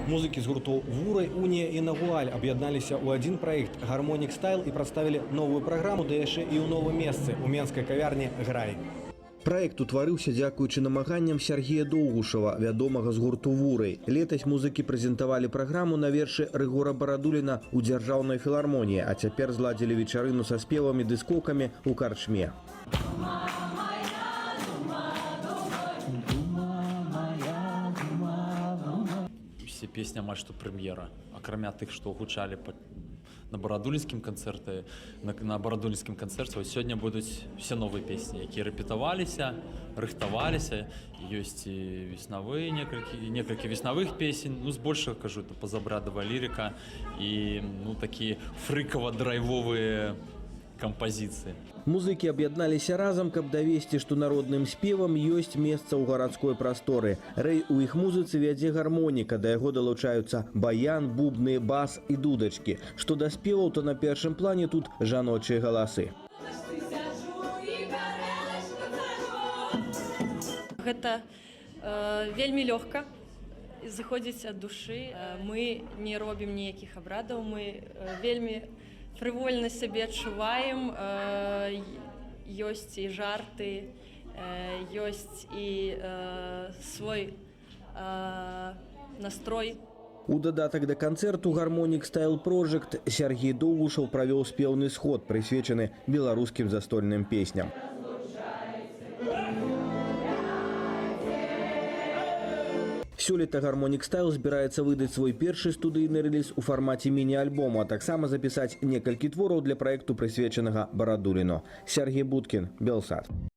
Музыкі з гуртоў «Вурай», «Унія» і «Нагуаль» аб'ядналіся ў адзін праект «Гармонік Стайл» і прадставілі новую праграму, ды яшчэ і ў новым месцы у менскай кавярні «Грай». Праект утварыўся дзякуючы намаганням Сергея Доўгушава, вядомага з гурту «Вурай». Летась музыкі прэзентавалі праграму на вершы Рыгора Барадуліна ў дзяржаўнай філармоніі, а цяпер зладзілі вечарыну са спевамі ды скокамі ў карчме. Все песни амаль што прэм'ера, акрамя тых, што гучалі на барадулінскім канцэрце. На барадулінскім канцэрце сёння будуць все новыя песні, якія рэпетаваліся, рыхтаваліся. Ёсць і веснавыя, некалькі веснавых песень, збольшага, кажу, это пазабрадавая лірыка і такі фрыкава-драйвовыя кампазіцыі. Музыкі аб'ядналіся разам, каб давесці, што народным спевам ёсць месца ў гарадской прасторы. Рэй у іх музыцы вядзе гармоніка, да яго далучаюцца баян, бубны, бас і дудачкі. Што да спеваў, то на першым плане тут жаночыя галасы. Гэта вельмі лёгка, зыходзіць ад душы. Мы не робім ніякіх абрадаў, мы вельмі фрывольна сябе адчуваем, ёсць і жарты, ёсць і свой настрой. У дадатак да канцэрту «Гармонік Стайл Прожект» Сергей Доўгушаў правёў спеўны сход, прысвечаны беларускім застольным песням. Сёлета «Гармонік Стайл» збіраецца выдаць свой першы студыйны рэліз у фармаце міні-альбому, а таксама запісаць некалькі твораў для праекту, прысвечанага Барадуліну. Сергей Будкін, Белсат.